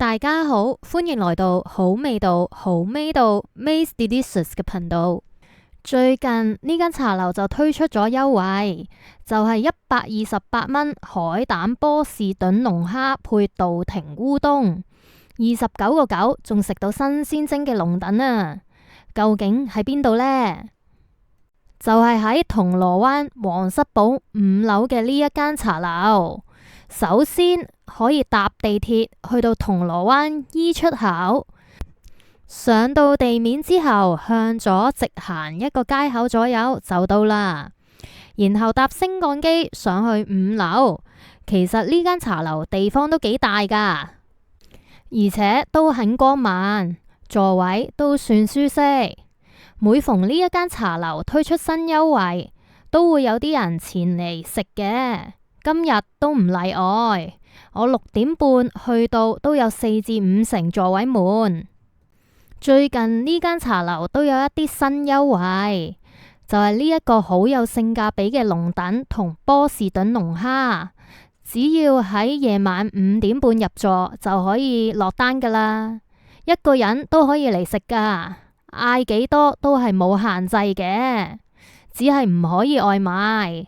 大家好，歡迎來到好味道好味道 Maze Delicious 嘅頻道。最近呢間茶樓就推出咗優惠，就係128蚊海膽波士頓龍蝦配稻庭烏冬，29.9仲食到新鮮蒸嘅龍躉啊！究竟喺邊度呢？就係喺銅鑼灣皇室堡5樓嘅呢一間茶樓。首先可以搭地鐵去到銅鑼灣 E 出口，上到地面之後向左直行一個街口左右就到啦。然後搭升降機上去5樓。其實呢間茶樓地方都幾大噶，而且都很光猛，座位都算舒適。每逢呢一間茶樓推出新優惠，都會有啲人前嚟食嘅。今日都唔例外，我6點半去到都有4至5成座位滿。最近呢間茶樓都有一啲新優惠，就係呢一個好有性價比嘅龍躉同波士頓龍蝦，只要喺夜晚5點半入座就可以落單噶啦，一個人都可以嚟食噶，嗌幾多都係冇限制嘅，只係唔可以外賣。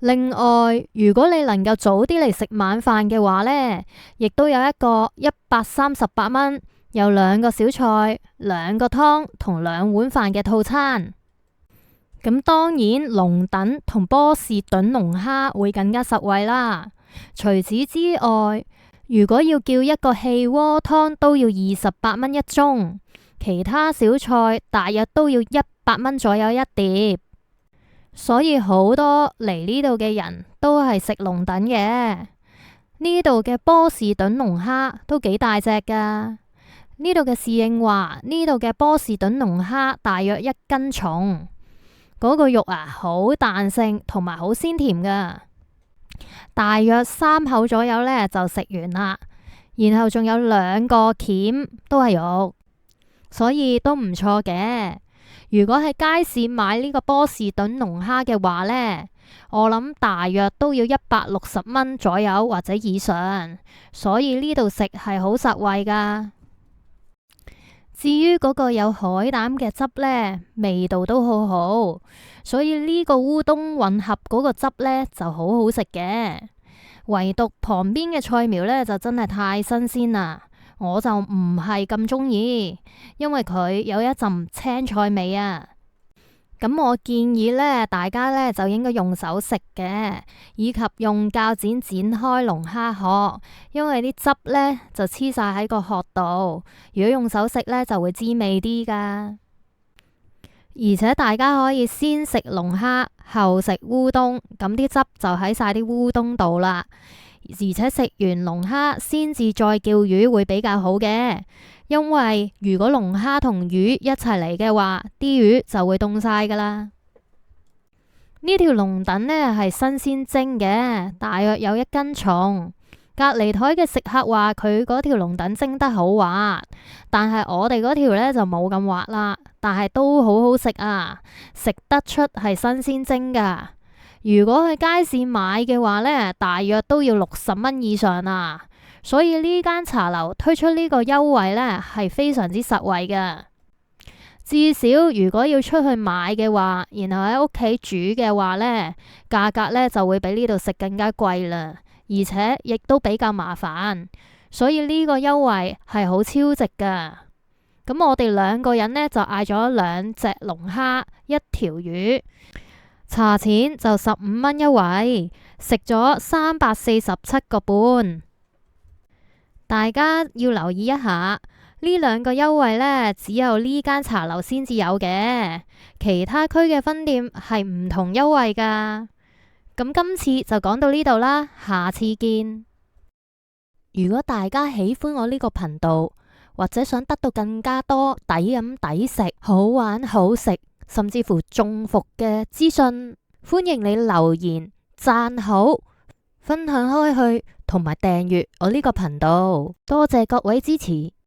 另外，如果你能夠早啲嚟食晚飯嘅話呢，亦都有一個138蚊，有2個小菜、2個湯同2碗飯嘅套餐。咁當然，龍躉同波士頓龍蝦會更加實惠啦。除此之外，如果要叫一個氣鍋湯，都要28蚊一盅，其他小菜大約都要100蚊左右一碟。所以好多嚟呢度嘅人都係食龍躉嘅。呢度嘅波士頓龍蝦都幾大隻噶。呢度嘅侍應話，呢度嘅波士頓龍蝦大約1斤重，嗰個肉啊好彈性同埋好鮮甜噶。大約3口左右呢就食完啦，然後仲有2個鉗都係肉，所以都唔錯嘅。如果喺街市買呢個波士頓龍蝦嘅話呢，我諗大約都要160蚊左右或者以上，所以呢度食係好實惠噶。至於嗰個有海膽嘅汁呢，味道都好好，所以呢個烏冬混合嗰個汁呢就好好食嘅。唯獨旁邊嘅菜苗呢就真係太新鮮啦。我就唔係咁中意，因為佢有一陣青菜味啊。咁我建議呢，大家呢就應該用手食嘅，以及用鉸剪剪開龍蝦殼，因為啲汁呢就黐晒喺個殼度。如果用手食呢，就會滋味啲噶。而且大家可以先食龍蝦，後食烏冬，咁啲汁就喺晒啲烏冬度啦。而且食完龍蝦先至再叫魚會比較好嘅，因為如果龍蝦同魚一齊嚟嘅話，啲魚就會凍晒噶啦。呢條龍躉呢係新鮮蒸嘅，大約有1斤重。隔離台嘅食客話佢嗰條龍躉蒸得好滑，但係我哋嗰條呢就冇咁滑啦，但係都好好食啊，食得出係新鮮蒸噶。如果去街市買嘅話呢，大約都要60蚊以上啊。所以呢間茶樓推出呢個優惠呢，係非常之實惠嘅。至少如果要出去買嘅話，然後喺屋企煮嘅話呢，價格呢就會比呢度食更加貴啦，而且亦都比較麻煩。所以呢個優惠係好超值噶。咁我哋2個人呢，就嗌咗2隻龍蝦，1條魚。茶錢就15蚊一位，食咗347個半。大家要留意一下，呢2個優惠呢，只有呢間茶樓先至有嘅，其他區嘅分店係唔同優惠噶。咁今次就講到呢度啦，下次見。如果大家喜歡我呢個頻道，或者想得到更加多抵飲抵食、好玩好食，甚至乎中伏嘅資訊，歡迎你留言、讚好、分享開去，同埋訂閱我呢個頻道。多謝各位支持。